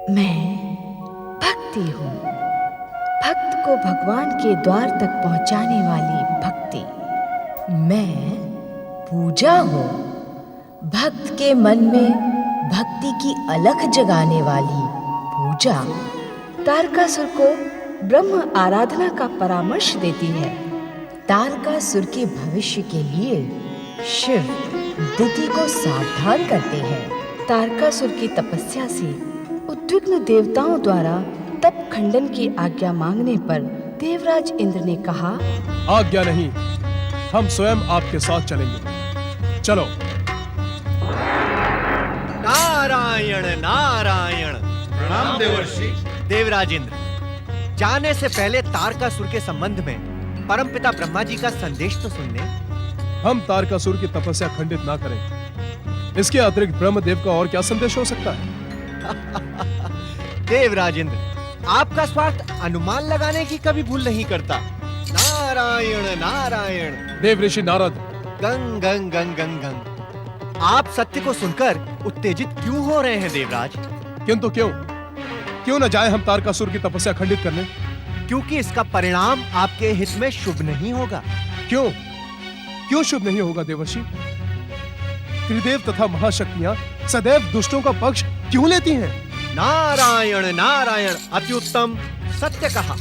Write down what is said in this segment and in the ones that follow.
मैं भक्ति हूँ, भक्त को भगवान के द्वार तक पहुँचाने वाली भक्ति। मैं पूजा हूँ, भक्त के मन में भक्ति की अलख जगाने वाली पूजा। तारकासुर को ब्रह्म आराधना का परामर्श देती है। तारकासुर के भविष्य के लिए शिव दिति को सावधान करते हैं। तारकासुर की तपस्या से उद्विग्न देवताओं द्वारा तप खंडन की आज्ञा मांगने पर देवराज इंद्र ने कहा, आज्ञा नहीं, हम स्वयं आपके साथ चलेंगे। चलो। नारायण नारायण। प्रणाम देवर्षि। देवराज इंद्र, जाने से पहले तारकासुर के संबंध में परमपिता ब्रह्मा जी का संदेश तो सुन ले। हम तारकासुर की तपस्या खंडित ना करें। इसके अतिरिक्त ब्रह्मदेव का और क्या संदेश हो सकता है? देवराज इंद्र, आपका स्वार्थ अनुमान लगाने की कभी भूल नहीं करता। नारायण नारायण। देव ऋषि नारद। गंग गंग गंग गंग गंग। आप सत्य को सुनकर उत्तेजित क्यों हो रहे हैं देवराज? किंतु क्यों न जाए हम तारकासुर की तपस्या खंडित करने? क्योंकि इसका परिणाम आपके हित में शुभ नहीं होगा। क्यों शुभ नहीं होगा देवर्षि? त्रिदेव तथा महाशक्तियां सदैव दुष्टों का पक्ष क्यों लेती हैं? नारायण नारायण। अति उत्तम, सत्य कहा।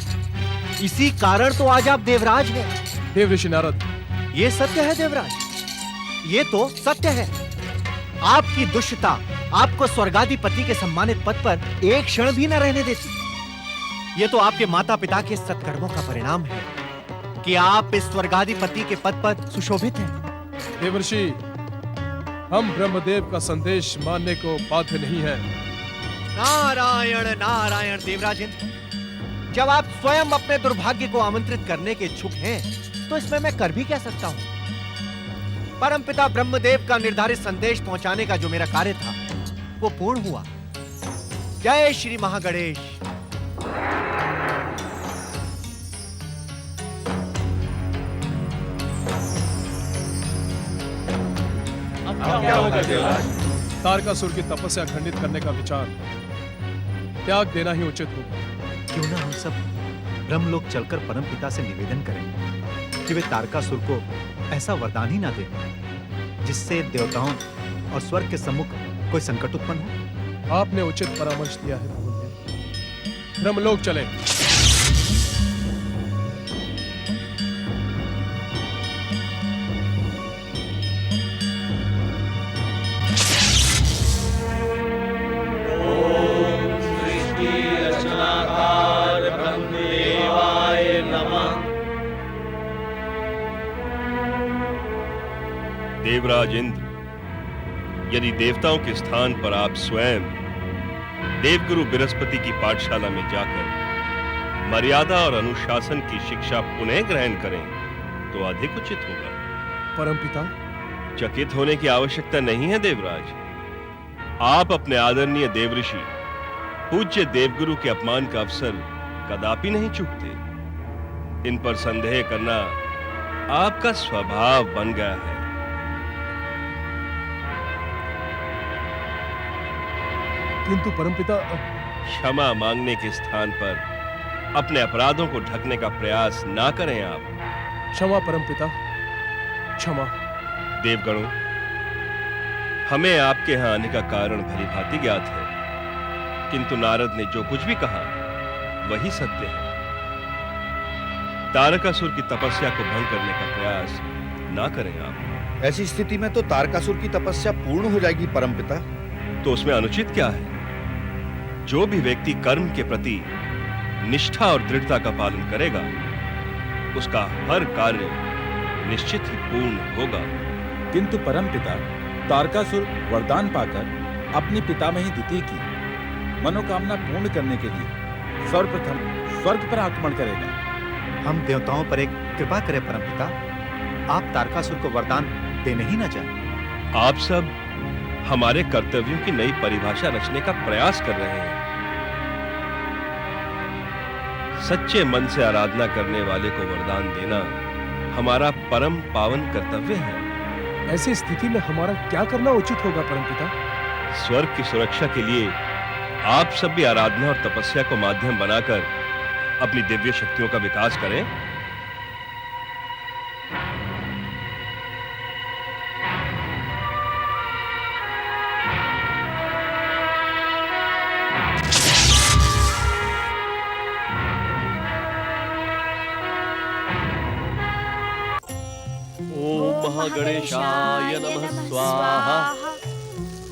इसी कारण तो आज आप देवराज हैं। देव ऋषि नारद, ये सत्य है देवराज, ये तो सत्य है। आपकी दुष्टता आपको स्वर्गाधिपति के सम्मानित पद पर एक क्षण भी न रहने देती। ये तो आपके माता पिता के सत्कर्मों का परिणाम है कि आप इस स्वर्गाधिपति के पद पर सुशोभित हैं। देवर्षि, हम ब्रह्मदेव का संदेश मानने को बाध्य नहीं हैं। नारायण नारायण। देवराज इंद्र, जब आप स्वयं अपने दुर्भाग्य को आमंत्रित करने के इच्छुक हैं, तो इसमें मैं कर भी क्या सकता हूं? परमपिता ब्रह्मदेव का निर्धारित संदेश पहुंचाने का जो मेरा कार्य था, वो पूर्ण हुआ। जय श्री महागणेश। क्या होगा देवराज? तारकासुर की तपस्या खंडित करने का विचार त्याग देना ही उचित होगा। क्यों ना हम सब ब्रह्मलोक चलकर परमपिता से निवेदन करें कि वे तारकासुर को ऐसा वरदान ही ना दें जिससे देवताओं और स्वर्ग के सम्मुख कोई संकट उत्पन्न हो। आपने उचित परामर्श दिया है प्रभु। ब्रह्मलोक चले। देवराज इंद्र, यदि देवताओं के स्थान पर आप स्वयं देवगुरु बृहस्पति की पाठशाला में जाकर मर्यादा और अनुशासन की शिक्षा पुनः ग्रहण करें तो अधिक उचित होगा। परमपिता, चकित होने की आवश्यकता नहीं है देवराज। आप अपने आदरणीय देवऋषि पूज्य देवगुरु के अपमान का अवसर कदापि नहीं चूकते। इन पर संदेह करना आपका स्वभाव बन गया है। किंतु परमपिता, क्षमा मांगने के स्थान पर अपने अपराधों को ढकने का प्रयास ना करें आप। क्षमा परमपिता, क्षमा। देवगणों, हमें आपके यहां आने का कारण भली भांति ज्ञात है, किंतु नारद ने जो कुछ भी कहा वही सत्य है। तारकासुर की तपस्या को भंग करने का प्रयास ना करें आप। ऐसी स्थिति में तो तारकासुर की तपस्या पूर्ण हो जाएगी परमपिता। तो उसमें अनुचित क्या है? जो भी व्यक्ति कर्म के प्रति निष्ठा और दृढ़ता का पालन करेगा, उसका हर कार्य निश्चित ही पूर्ण होगा। किंतु परमपिता, तारकासुर वरदान पाकर अपनी पितामही दिति की मनोकामना पूर्ण करने के लिए सर्वप्रथम स्वर्ग पर आक्रमण करेगा। हम देवताओं पर एक कृपा करें परमपिता, आप तारकासुर को वरदान देने ही न चाहें। आप सब हमारे कर्तव्यों की नई परिभाषा रचने का प्रयास कर रहे हैं। सच्चे मन से आराधना करने वाले को वरदान देना हमारा परम पावन कर्तव्य है। ऐसी स्थिति में हमारा क्या करना उचित होगा परमपिता? स्वर्ग की सुरक्षा के लिए आप सब भी आराधना और तपस्या को माध्यम बनाकर अपनी दिव्य शक्तियों का विकास करें। ओम महागणेशाय नमः स्वाहा।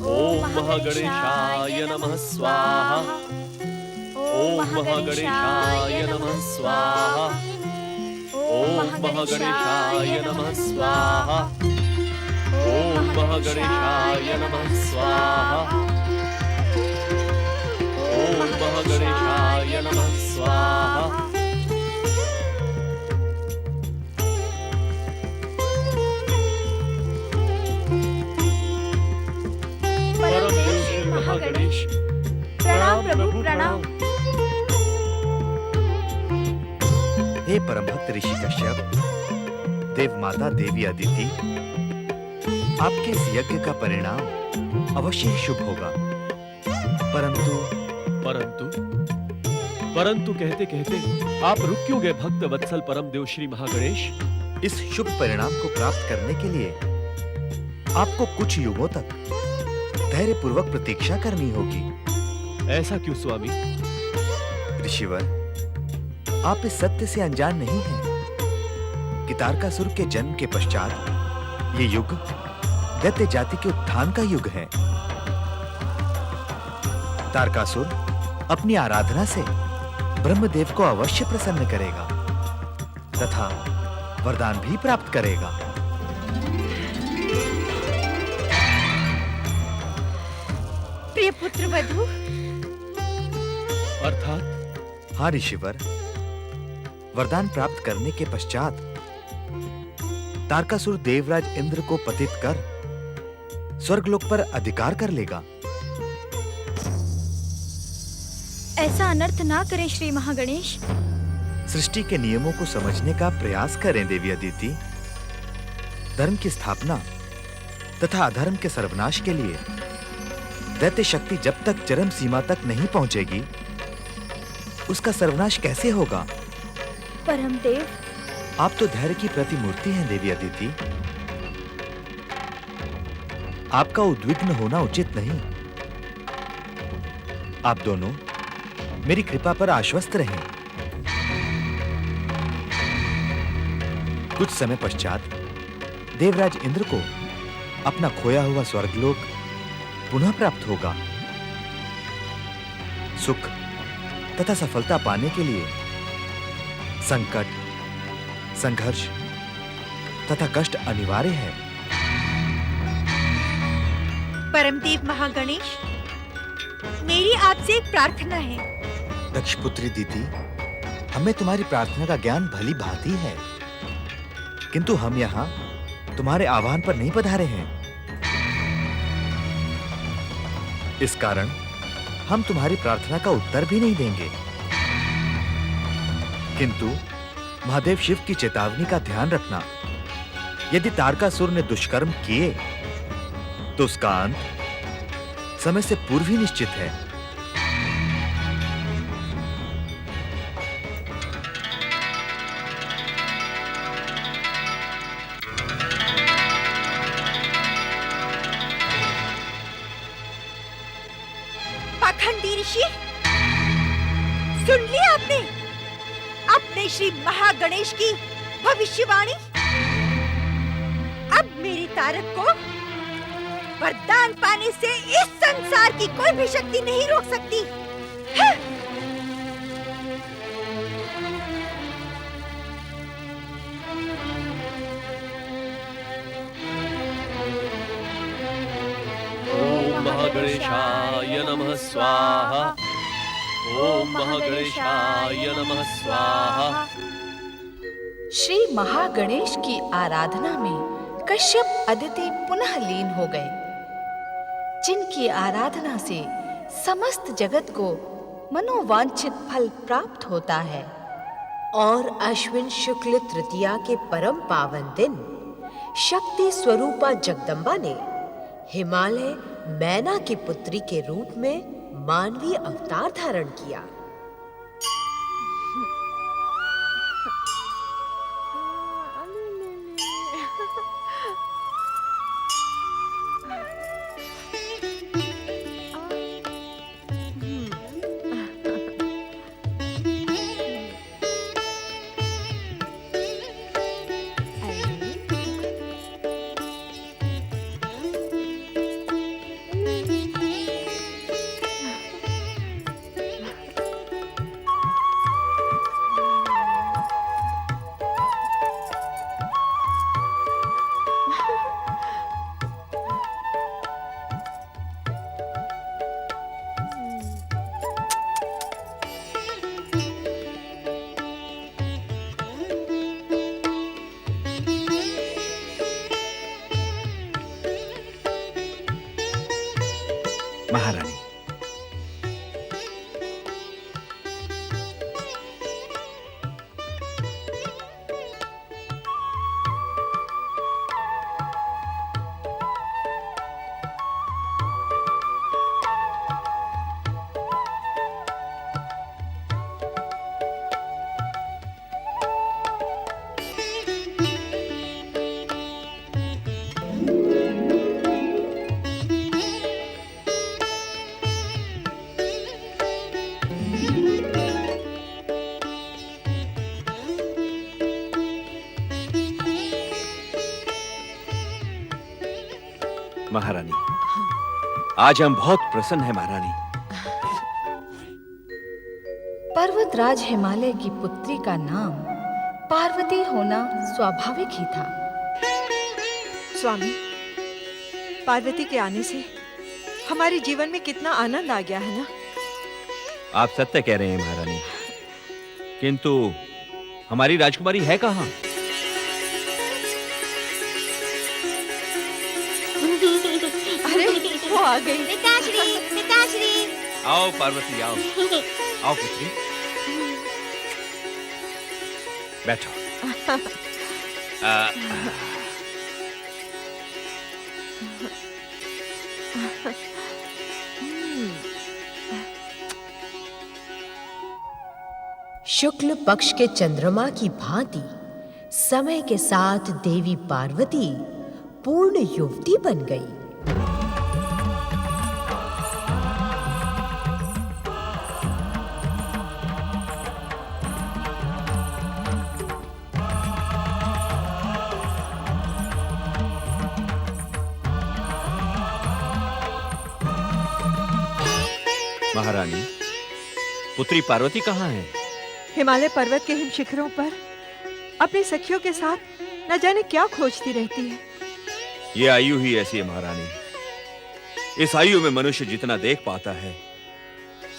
ओम महागणेशाय नमः स्वाहा। ओम महागणेशाय नमः स्वाहा। ओम महागणेशाय नमः स्वाहा। ओम महागणेशाय नमः स्वाहा। ओम महागणेशाय नमः स्वाहा। परम देव श्री महागणेश, प्रणाम प्रभु प्रणाम। हे परम भक्त ऋषि कश्यप, देव माता देवी अदिति, आपके इस यज्ञ का परिणाम अवश्य ही शुभ होगा। परंतु कहते कहते आप रुक क्यों गए भक्त वत्सल परम देव श्री महागणेश? इस शुभ परिणाम को प्राप्त करने के लिए आपको कुछ युगों तक धैर्य पूर्वक प्रतीक्षा करनी होगी। ऐसा क्यों स्वामी? ऋषिवर, आप इस सत्य से अनजान नहीं हैं कि तारकासुर के जन्म के पश्चात ये युग दैत्य जाति के उत्थान का युग है। तारकासुर अपनी आराधना से ब्रह्मदेव को अवश्य प्रसन्न करेगा तथा वरदान भी प्राप्त करेगा। प्रिय पुत्र वधु, अर्थात? हाँ ऋषिवर, वरदान प्राप्त करने के पश्चात तारकासुर देवराज इंद्र को पतित कर स्वर्गलोक पर अधिकार कर लेगा। ऐसा अनर्थ ना करें श्री महागणेश। सृष्टि के नियमों को समझने का प्रयास करें देवी अदिति। धर्म की स्थापना तथा अधर्म के सर्वनाश के लिए दैत्य शक्ति जब तक चरम सीमा तक नहीं पहुंचेगी, उसका सर्वनाश कैसे होगा? परम देव, आप तो धैर्य की प्रतिमूर्ति हैं देवी अदिति। आपका उद्विग्न होना उचित नहीं। आप दोनों मेरी कृपा पर आश्वस्त रहें। कुछ समय पश्चात देवराज इंद्र को अपना खोया हुआ स्वर्गलोक पुनः प्राप्त होगा। सुख तथा सफलता पाने के लिए संकट, संघर्ष तथा कष्ट अनिवार्य है। परमदेव महागणेश, मेरी आपसे एक प्रार्थना है। दक्षपुत्री दीदी, हमें तुम्हारी प्रार्थना का ज्ञान भली भांति है, किंतु हम यहाँ तुम्हारे आह्वान पर नहीं पधारे हैं। इस कारण हम तुम्हारी प्रार्थना का उत्तर भी नहीं देंगे। किंतु महादेव शिव की चेतावनी का ध्यान रखना। यदि तारकासुर ने दुष्कर्म किए तो उसका अंत समय से पूर्व ही निश्चित है। पाखंडी ऋषि, सुन लिया आपने अपने श्री महागणेश की भविष्यवाणी? अब मेरी तारक को वरदान पाने से इस संसार की कोई भी शक्ति नहीं रोक सकती। हाँ। ओम महागणेशाय नमः स्वाहा। ओम महागणेशाय नमः स्वाहा। श्री महागणेश की आराधना में कश्यप अदिति पुनः लीन हो गए, जिनकी आराधना से समस्त जगत को मनोवांछित फल प्राप्त होता है। और अश्विन शुक्ल तृतीया के परम पावन दिन शक्ति स्वरूपा जगदम्बा ने हिमालय मैना की पुत्री के रूप में मानवीय अवतार धारण किया। महारानी, महारानी, आज हम बहुत प्रसन्न हैं महारानी। पर्वतराज हिमालय की पुत्री का नाम पार्वती होना स्वाभाविक ही था। स्वामी, पार्वती के आने से हमारे जीवन में कितना आनंद आ गया है ना। आप सत्य कह रहे हैं महारानी, किंतु हमारी राजकुमारी है कहाँ? अरे वो आ गई। पिताश्री, पिताश्री। आओ पार्वती, आओ आओ पुत्री, बैठो। शुक्ल पक्ष के चंद्रमा की भांति समय के साथ देवी पार्वती पूर्ण युवती बन गई। महारानी, पुत्री पार्वती कहाँ है? हिमालय पर्वत के हिम शिखरों पर अपनी सखियों के साथ न जाने क्या खोजती रहती है। ये आयु ही ऐसी है महारानी। इस आयु में मनुष्य जितना देख पाता है,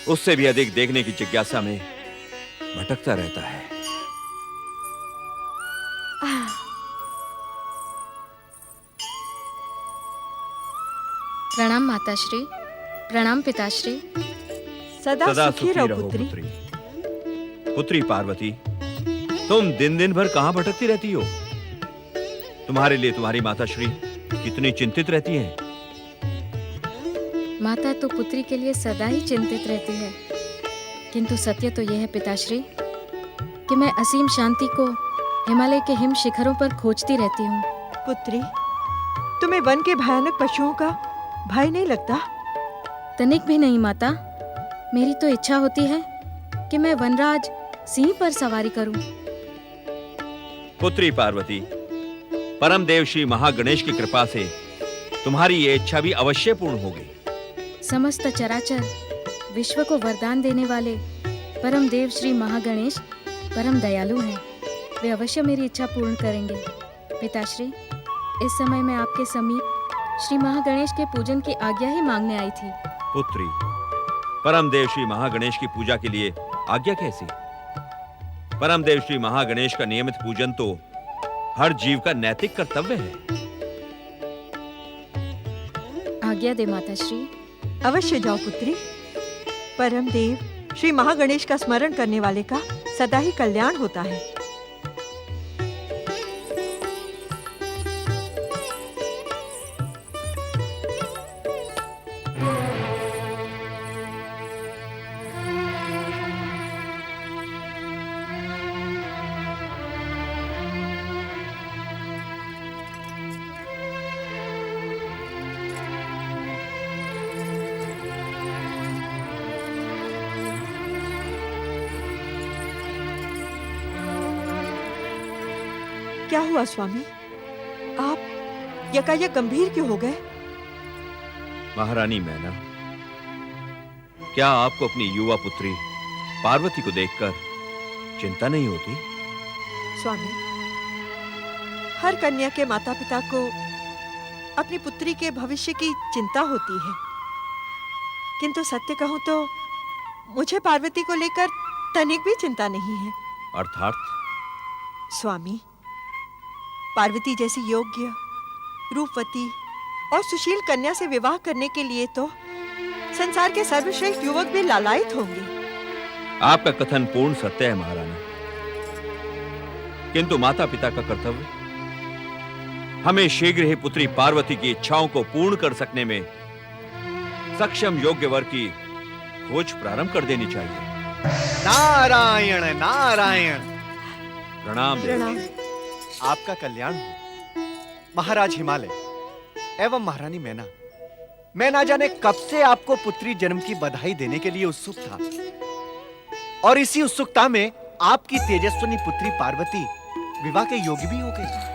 उससे भी अधिक देखने की जिज्ञासा में भटकता रहता है। प्रणाम माताश्री, प्रणाम पिताश्री। सदा सुखी रहो पुत्री। पुत्री पार्वती, तुम दिन दिन भर कहां भटकती रहती हो? तुम्हारे लिए तुम्हारी माताश्री कितनी चिंतित रहती हैं। माता तो पुत्री के लिए सदा ही चिंतित रहती है, किंतु सत्य तो यह है पिताश्री कि मैं असीम शांति को हिमालय के हिम शिखरों पर खोजती रहती हूँ। पुत्री, तुम्हें वन के भयानक पशुओं का भय नहीं लगता? तनिक भी नहीं माता। मेरी तो इच्छा होती है कि मैं वनराज सिंह पर सवारी करूं। पुत्री पार्वती, परम देव श्री महागणेश की कृपा से तुम्हारी ये इच्छा भी अवश्य पूर्ण होगी। समस्त चराचर विश्व को वरदान देने वाले परम देव श्री महागणेश परम दयालु हैं। वे अवश्य मेरी इच्छा पूर्ण करेंगे। पिताश्री, इस समय मैं आपके समीप श्री महागणेश के पूजन की आज्ञा ही मांगने आई थी। पुत्री, परम देव श्री महागणेश की पूजा के लिए आज्ञा कैसी? परम देव श्री महागणेश का नियमित पूजन तो हर जीव का नैतिक कर्तव्य है। आज्ञा दे माताश्री। अवश्य जाओ पुत्री। परम देव श्री महागणेश का स्मरण करने वाले का सदा ही कल्याण होता है। हुआ स्वामी? आप यकायक गंभीर क्यों हो गए? महारानी मैना, क्या आपको अपनी युवा पुत्री पार्वती को देखकर चिंता नहीं होती? स्वामी, हर कन्या के माता पिता को अपनी पुत्री के भविष्य की चिंता होती है, किंतु सत्य कहूं तो मुझे पार्वती को लेकर तनिक भी चिंता नहीं है। अर्थात? स्वामी, पार्वती जैसी योग्य, रूपवती और सुशील कन्या से विवाह करने के लिए तो संसार के सर्वश्रेष्ठ युवक भी लालायित होंगे। आपका कथन पूर्ण सत्य है महारानी, किंतु माता पिता का कर्तव्य हमें शीघ्र ही पुत्री पार्वती की इच्छाओं को पूर्ण कर सकने में सक्षम योग्य वर की खोज प्रारंभ कर देनी चाहिए। नारायण नारायण। प्रणाम प्रणाम। आपका कल्याण हो महाराज हिमालय एवं महारानी मैना। मैं ना जाने कब से आपको पुत्री जन्म की बधाई देने के लिए उत्सुक था, और इसी उत्सुकता में आपकी तेजस्विनी पुत्री पार्वती विवाह के योग्य भी हो गई।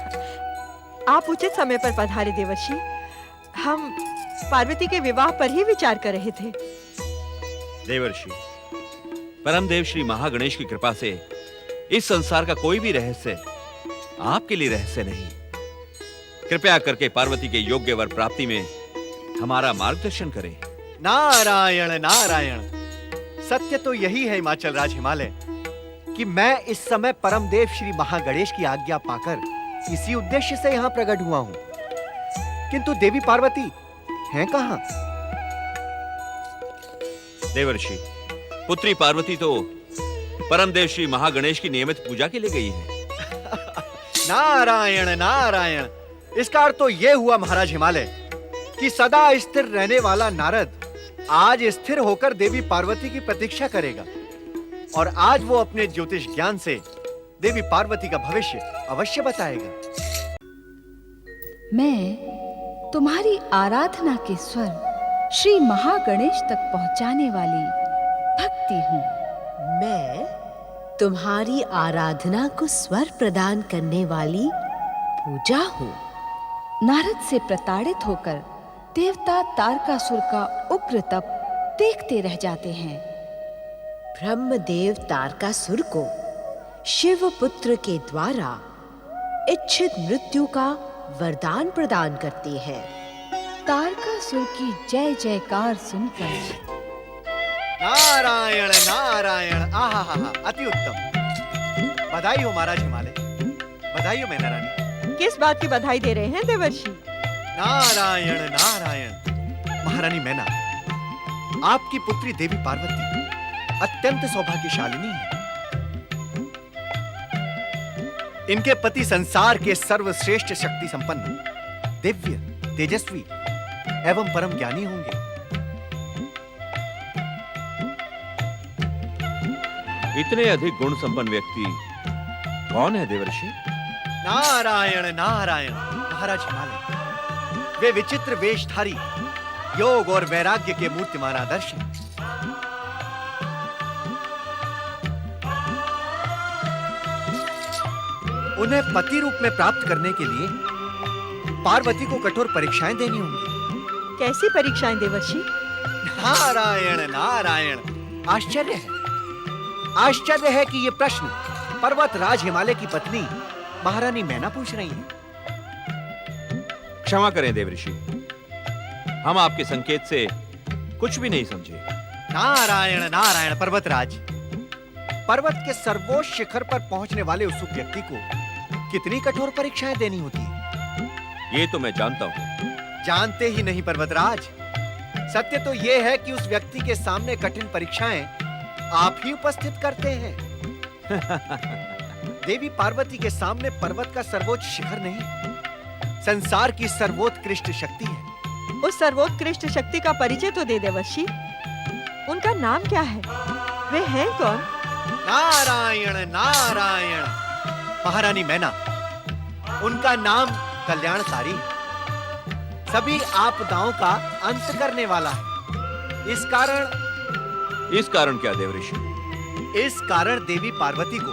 आप उचित समय पर पधारे देवर्षि। हम पार्वती के विवाह पर ही विचार कर रहे थे। देवर्षि, परमदेव श्री महागणेश की कृपा से इस संसार का कोई भी रहस्य आपके लिए रहस्य नहीं। कृपया करके पार्वती के योग्य वर प्राप्ति में हमारा मार्गदर्शन करें। नारायण नारायण। सत्य तो यही है हिमाचल राज हिमालय कि मैं इस समय परमदेव श्री महागणेश की आज्ञा पाकर इसी उद्देश्य से यहाँ प्रकट हुआ हूँ, किंतु देवी पार्वती हैं कहाँ? देवर्षि, पुत्री पार्वती तो परमदेव श्री महागणेश की नियमित पूजा के लिए गई है। नारायण नारायण। इसका अर्थ तो यह हुआ महाराज हिमालय कि सदा स्थिर रहने वाला नारद आज स्थिर होकर देवी पार्वती की प्रतीक्षा करेगा, और आज वो अपने ज्योतिष ज्ञान से देवी पार्वती का भविष्य अवश्य बताएगा। मैं तुम्हारी आराधना के स्वर श्री महागणेश तक पहुंचाने वाली भक्ति हूँ। मैं तुम्हारी आराधना को स्वर प्रदान करने वाली पूजा हूँ। नारद से प्रताड़ित होकर देवता तारकासुर का उग्र तप देखते रह जाते हैं। ब्रह्मदेव तारकासुर को शिव पुत्र के द्वारा इच्छित मृत्यु का वरदान प्रदान करते हैं। तारकासुर की जय जयकार सुनकर नारायण नारायण। आहा, अति उत्तम। बधाई हो महाराज हिमालय, बधाई हो मैना रानी। किस बात की बधाई दे रहे हैं देवर्षि? नारायण नारायण। महारानी मैना, आपकी पुत्री देवी पार्वती अत्यंत सौभाग्यशालिनी है। इनके पति संसार के सर्वश्रेष्ठ शक्ति संपन्न, दिव्य, तेजस्वी एवं परम ज्ञानी होंगे। इतने अधिक गुण संपन्न व्यक्ति कौन है देवर्षि? नारायण नारायण। महाराज हिमालय, वे विचित्र वेशधारी, योग और वैराग्य के मूर्तिमान आदर्श हैं। उन्हें पति रूप में प्राप्त करने के लिए पार्वती को कठोर परीक्षाएं देनी होंगी। कैसी परीक्षाएं देवर्षि? नारायण नारायण। आश्चर्य है, आश्चर्य है कि ये प्रश्न पर्वत राज हिमालय की पत्नी महारानी मैना पूछ रही हैं। क्षमा करें देवर्षि, हम आपके संकेत से कुछ भी नहीं समझे। नारायण नारायण। पर्वतराज, पर्वत के सर्वोच्च शिखर पर पहुंचने वाले उत्सुक व्यक्ति को कितनी कठोर परीक्षाएं देनी होती है, ये तो मैं जानता हूँ। जानते ही नहीं पर्वतराज। सत्य तो यह है कि उस व्यक्ति के सामने कठिन परीक्षाएं आप ही उपस्थित करते हैं। देवी पार्वती के सामने पर्वत का सर्वोच्च शिखर नहीं, संसार की सर्वोत्कृष्ट शक्ति है। उस सर्वोत्कृष्ट शक्ति का परिचय तो दे देवर्षि। उनका नाम क्या है? वे हैं कौन? नारायण नारायण। महारानी मैना, उनका नाम कल्याणकारी है, सभी आपदाओं का अंत करने वाला है। इस कारण क्या देवर्षि? इस कारण देवी पार्वती को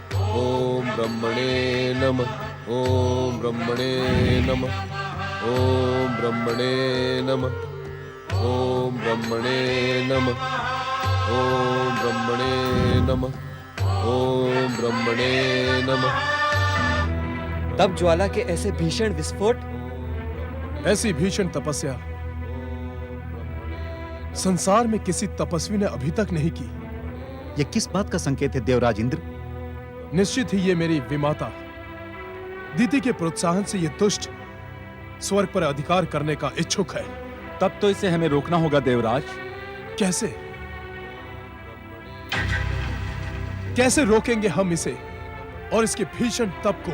ओम ब्रह्मणे नमः। ओम ब्रह्मणे नमः। ओम ब्रह्मणे नमः। ओम ब्रह्मणे नमः। ओम ब्रह्मणे नमः। ओम ब्रह्मणे नमः। तब ज्वाला के ऐसे भीषण विस्फोट, ऐसी भीषण तपस्या संसार में किसी तपस्वी ने अभी तक नहीं की। यह किस बात का संकेत है देवराज इंद्र? निश्चित ही ये मेरी विमाता दीति के प्रोत्साहन से ये दुष्ट स्वर्ग पर अधिकार करने का इच्छुक है। तब तो इसे हमें रोकना होगा देवराज। कैसे कैसे रोकेंगे हम इसे और इसके भीषण तप को?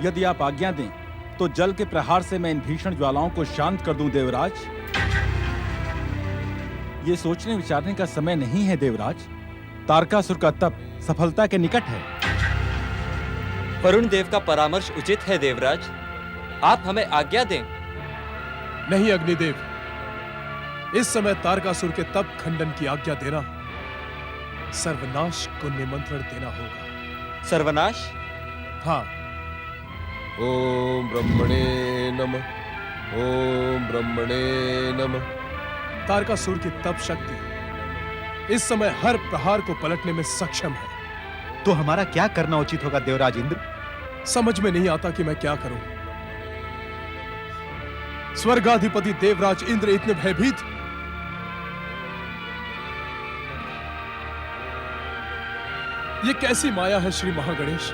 यदि आप आज्ञा दें तो जल के प्रहार से मैं इन भीषण ज्वालाओं को शांत कर दूं देवराज। ये सोचने विचारने का समय नहीं है देवराज। तारकासुर का तप सफलता के निकट है। वरुण देव का परामर्श उचित है देवराज, आप हमें आज्ञा दें। नहीं अग्निदेव, इस समय तारकासुर के तप खंडन की आज्ञा देना सर्वनाश को निमंत्रण देना होगा। सर्वनाश? हाँ। ओम ब्रह्मणे नमः। ओम ब्रह्मणे नमः। तारकासुर की तप शक्ति इस समय हर प्रहार को पलटने में सक्षम है। तो हमारा क्या करना उचित होगा देवराज इंद्र? समझ में नहीं आता कि मैं क्या करूं। स्वर्गाधिपति देवराज इंद्र इतने भयभीत, ये कैसी माया है श्री महागणेश?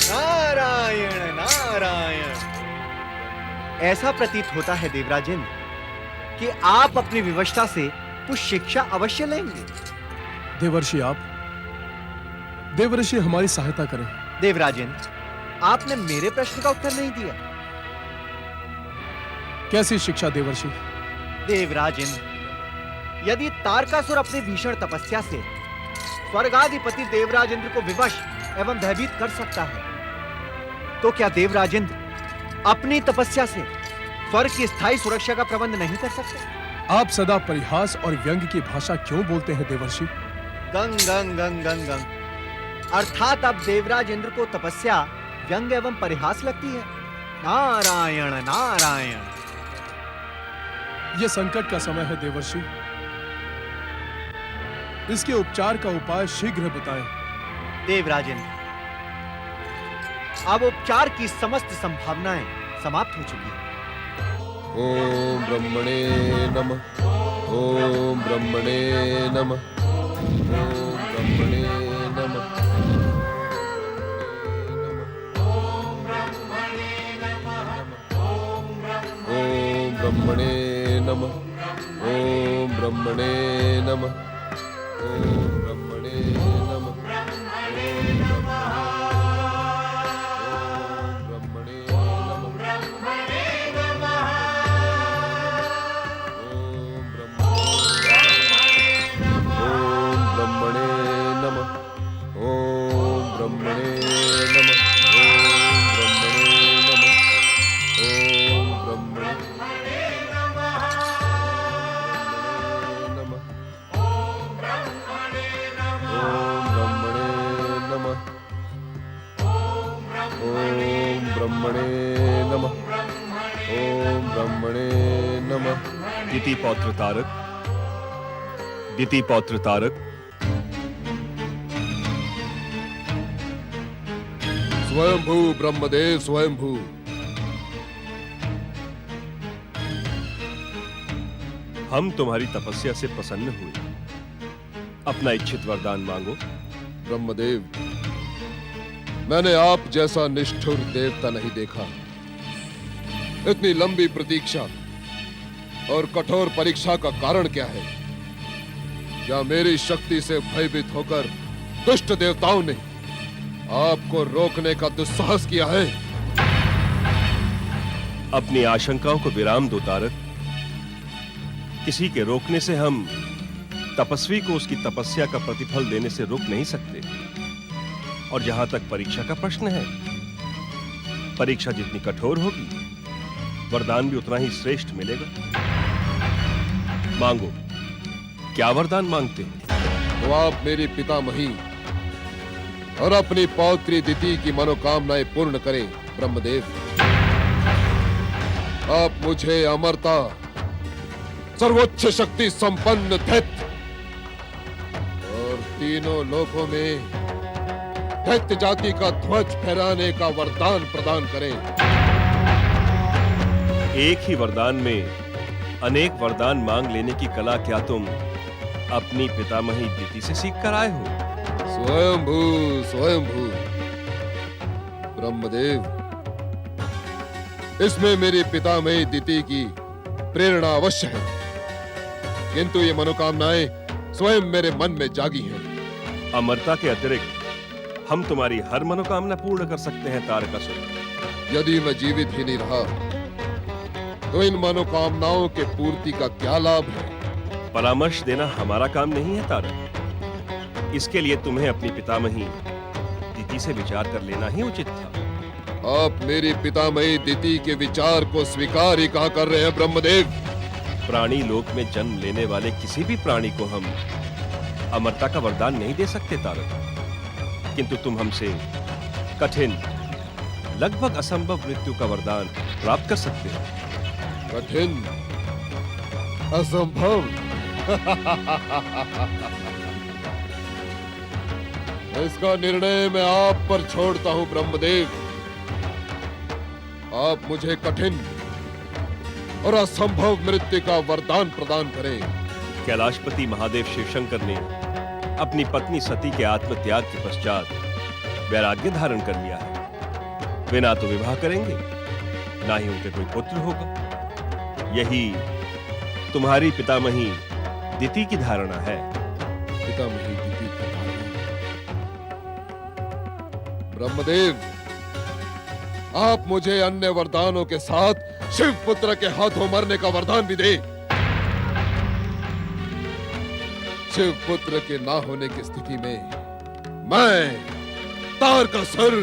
नारायण नारायण। ऐसा प्रतीत होता है देवराज इंद्र कि आप अपनी विवशता से कुछ शिक्षा अवश्य लेंगे। देवर्षि हमारी सहायता करें। देवराज इंद्र, आपने मेरे प्रश्न का उत्तर नहीं दिया। कैसी शिक्षा देवर्षि? देवराज इंद्र, यदि तारकासुर अपनी भीषण तपस्या से स्वर्गाधिपति देवराज इंद्र को विवश एवं भयभीत कर सकता है, तो क्या देवराज इंद्र अपनी तपस्या से स्वर्ग की स्थायी सुरक्षा का प्रबंध नहीं कर सकते? आप सदा परिहास और व्यंग की भाषा क्यों बोलते हैं देवर्षि? गंग गंग गंग गंग गंग। अर्थात अब देवराज इंद्र को तपस्या व्यंग एवं परिहास लगती है। नारायण नारायण। यह संकट का समय है देवर्षि, इसके उपचार का उपाय शीघ्र बताएं। देवराज इंद्र, अब उपचार की समस्त संभावनाएं समाप्त हो चुकी हैं। ओम ब्रह्मणे नमः। ओम ब्रह्मणे नमः। ओम ब्रह्मणे नमः। ओम ब्रह्मणे नमः। ओम ब्रह्मणे नमः। ओम ब्रह्मणे नमः। दिति पौत्र तारक, दिति पौत्र तारक। स्वयंभू ब्रह्मदेव स्वयंभू। हम तुम्हारी तपस्या से प्रसन्न हुए, अपना इच्छित वरदान मांगो। ब्रह्मदेव, मैंने आप जैसा निष्ठुर देवता नहीं देखा। इतनी लंबी प्रतीक्षा और कठोर परीक्षा का कारण क्या है? क्या मेरी शक्ति से भयभीत होकर दुष्ट देवताओं ने आपको रोकने का दुस्साहस किया है? अपनी आशंकाओं को विराम दो तारक। किसी के रोकने से हम तपस्वी को उसकी तपस्या का प्रतिफल देने से रोक नहीं सकते। और जहां तक परीक्षा का प्रश्न है, परीक्षा जितनी कठोर होगी, वरदान भी उतना ही श्रेष्ठ मिलेगा। मांगो, क्या वरदान मांगते हो? तो आप मेरी पितामही और अपनी पौत्री दिति की मनोकामनाएं पूर्ण करें ब्रह्मदेव। आप मुझे अमरता, सर्वोच्च शक्ति संपन्न दैत्य और तीनों लोकों में दैत्य जाति का ध्वज फहराने का वरदान प्रदान करें। एक ही वरदान में अनेक वरदान मांग लेने की कला क्या तुम अपनी पितामही दिति से सीख कर आए हो? स्वयंभू स्वयंभू ब्रह्मदेव, इसमें मेरी पितामही दिति की प्रेरणा अवश्य है, किंतु ये मनोकामनाएं स्वयं मेरे मन में जागी हैं। अमरता के अतिरिक्त हम तुम्हारी हर मनोकामना पूर्ण कर सकते हैं तारकासुर। यदि मैं जीवित ही नहीं रहा तो इन मनोकामनाओं के पूर्ति का क्या लाभ है? परामर्श देना हमारा काम नहीं है तारक। इसके लिए तुम्हें अपनी पितामही दिति से विचार कर लेना ही उचित था। आप मेरी पितामही दिति के विचार को स्वीकार ही कहा कर रहे हैं ब्रह्मदेव। प्राणी लोक में जन्म लेने वाले किसी भी प्राणी को हम अमरता का वरदान नहीं दे सकते तारक, किंतु तुम हमसे कठिन, लगभग असंभव मृत्यु का वरदान प्राप्त कर सकते हो। कठिन, असंभव। इसका निर्णय मैं आप पर छोड़ता हूं ब्रह्मदेव। आप मुझे कठिन और असंभव मृत्यु का वरदान प्रदान करें। कैलाशपति महादेव शिवशंकर ने अपनी पत्नी सती के आत्मत्याग के पश्चात वैराग्य धारण कर लिया है। वे ना तो विवाह करेंगे, ना ही उनके कोई पुत्र होगा। यही तुम्हारी पितामही दिति की धारणा है। पितामही दिति की धारणा। ब्रह्मदेव, आप मुझे अन्य वरदानों के साथ शिव पुत्र के हाथों मरने का वरदान भी दे। शिव पुत्र के ना होने की स्थिति में मैं तारकासुर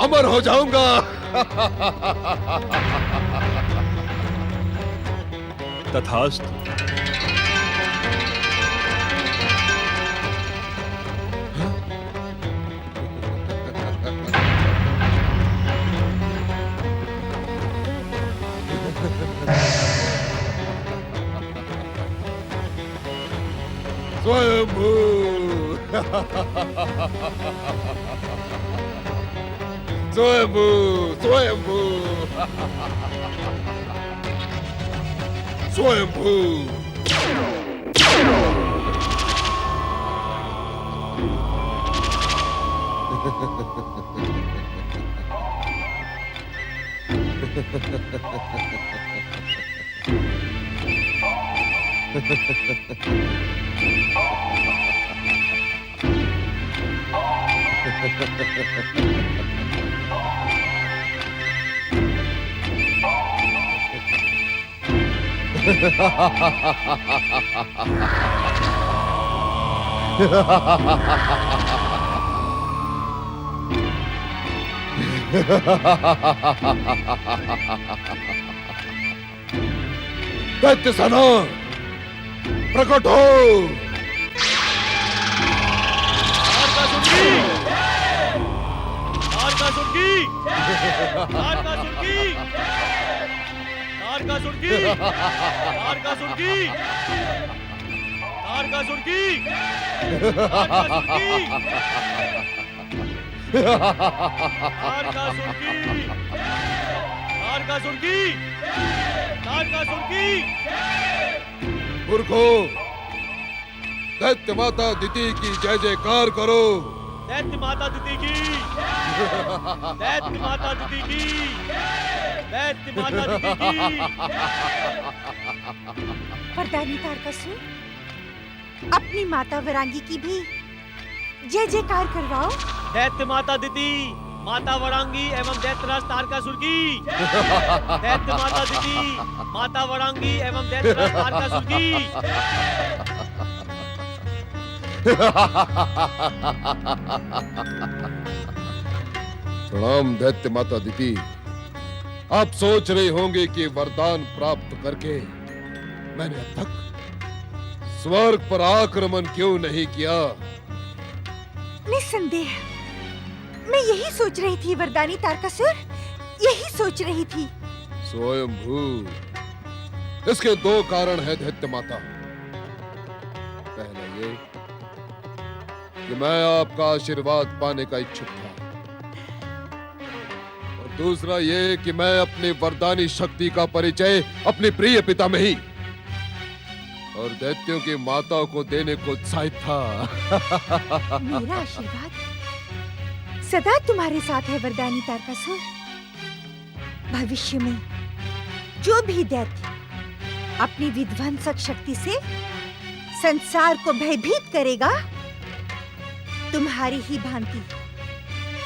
अमर हो जाऊंगा। तथास्तु। स्वयंभू स्वयंभू स्वयंभू स्वयंभू। दैत्य सेना प्रकट हो। मूर्खो, दैत्य माता दिति की जय जयकार करो। दैत्य माता दिति की, दैत्य माता दिति की, दैत्य माता दिति की। वरदानी तारकासुर, अपनी माता वरांगी की भी जय जयकार करवाओ। दैत्य माता दिति, माता वरांगी एवं दैत्यराज तारकासुर की। दैत्य माता दिति, माता वरांगी एवं दैत्यराज तारकासुर की। प्रणाम दैत्य माता दिति। आप सोच रहे होंगे कि वरदान प्राप्त करके मैंने अब तक स्वर्ग पर आक्रमण क्यों नहीं किया। निस्संदेह मैं यही सोच रही थी वरदानी तारकासुर, यही सोच रही थी। स्वयंभू, इसके दो कारण है दैत्य माता। पहला ये कि मैं आपका आशीर्वाद पाने का इच्छुक था, और दूसरा ये कि मैं अपनी वरदानी शक्ति का परिचय अपने प्रिय पिता में ही और दैत्यों की माताओं को देने को उत्साहित था। मेरा आशीर्वाद सदा तुम्हारे साथ है वरदानी तारकासुर। भविष्य में जो भी दैत्य अपनी विध्वंसक शक्ति से संसार को भयभीत करेगा, तुम्हारी ही भांति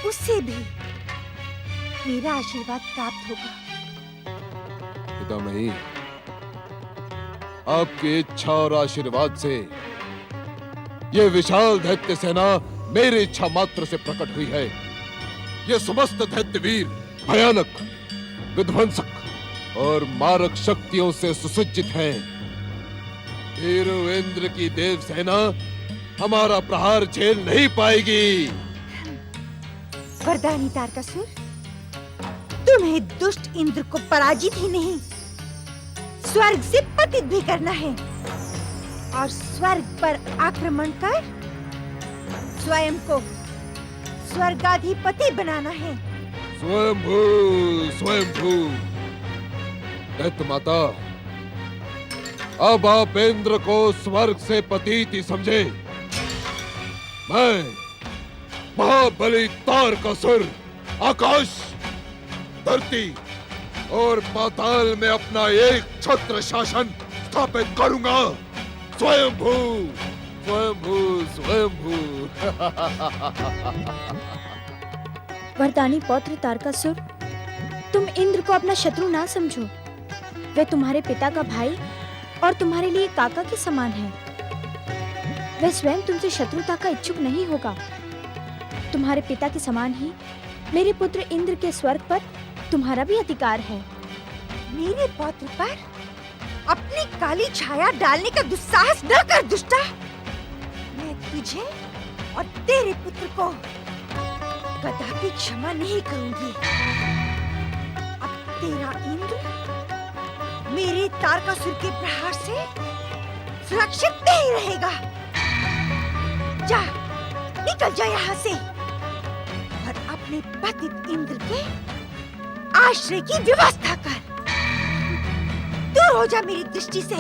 उससे भी मेरा आशीर्वाद प्राप्त होगा। पितामही, आपकी इच्छा और आशीर्वाद से ये विशाल दैत्य सेना मेरी इच्छा मात्र से प्रकट हुई है। ये समस्त दैत्य वीर भयानक, विध्वंसक और मारक शक्तियों से सुसज्जित हैं। वीरो इंद्र की देव सेना हमारा प्रहार झेल नहीं पाएगी। वरदानी तारकासुर, तुम्हें दुष्ट इंद्र को पराजित ही नहीं, स्वर्ग से पतित भी करना है और स्वर्ग पर आक्रमण कर स्वयं को स्वर्गाधिपति बनाना है। स्वयंभू, स्वयंभू। दैत्य माता, अब आप इंद्र को स्वर्ग से पतित ही समझे। मैं महाबली तारकासुर आकाश, धरती और पाताल में अपना एक छत्र शासन स्थापित करूंगा। स्वयंभू, स्वयंभू, स्वयंभू। वरदानी पौत्र तारकासुर, तुम इंद्र को अपना शत्रु ना समझो। वे तुम्हारे पिता का भाई और तुम्हारे लिए काका के समान है। वह स्वयं तुमसे शत्रुता का इच्छुक नहीं होगा। तुम्हारे पिता के समान ही मेरे पुत्र इंद्र के स्वर्ग पर तुम्हारा भी अधिकार है। मेरे पौत्र पर अपनी काली छाया डालने का दुस्साहस न कर दुष्टा। मैं तुझे और तेरे पुत्र को कदापि क्षमा नहीं करूंगी। अब तेरा इंद्र मेरे तारकासुर के प्रहार से सुरक्षित नहीं रहेगा। जा, निकल जा यहाँ से और अपने पतित इंद्र के आश्रय की व्यवस्था कर। दूर हो जा मेरी दृष्टि से।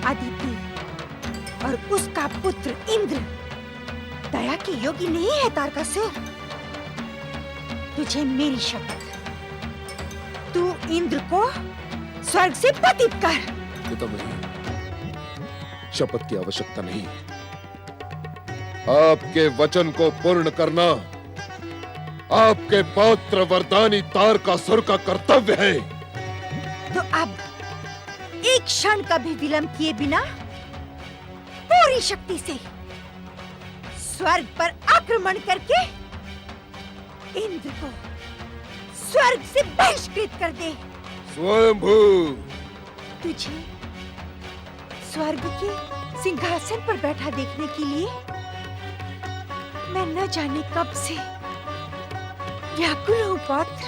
अदिति और उसका पुत्र इंद्र दया के योग्य नहीं है तारकासुर। तुझे मेरी शपथ, तू इंद्र को स्वर्ग से पतित कर। पितामही, शपथ की आवश्यकता नहीं। आपके वचन को पूर्ण करना आपके पौत्र वरदानी तारकासुर का कर्तव्य है। तो अब एक क्षण का भी विलंब किए बिना पूरी शक्ति से स्वर्ग पर आक्रमण करके इंद्र को स्वर्ग से बहिष्कृत कर दे। स्वयंभू, तुझे स्वर्ग के सिंहासन पर बैठा देखने के लिए मैं न जाने कब से व्याकुल हूँ पौत्र,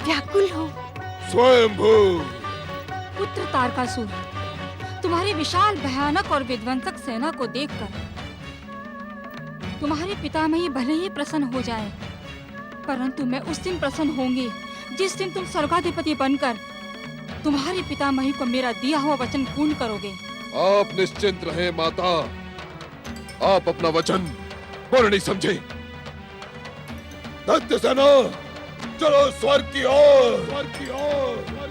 व्याकुल हूँ। स्वयंभू। पुत्र तारकासुर, तुम्हारी विशाल भयानक और विध्वंसक सेना को देखकर तुम्हारे पितामही भले ही प्रसन्न हो जाए, परंतु मैं उस दिन प्रसन्न होंगी जिस दिन तुम स्वर्गाधिपति बनकर तुम्हारे पितामही को मेरा दिया हुआ वचन पूर्ण करोगे। आप निश्चिंत रहे माता, आप अपना वचन पूर्ण नहीं समझे। दैत्य सेना, चलो स्वर्ग की ओर, स्वर्ग की ओर।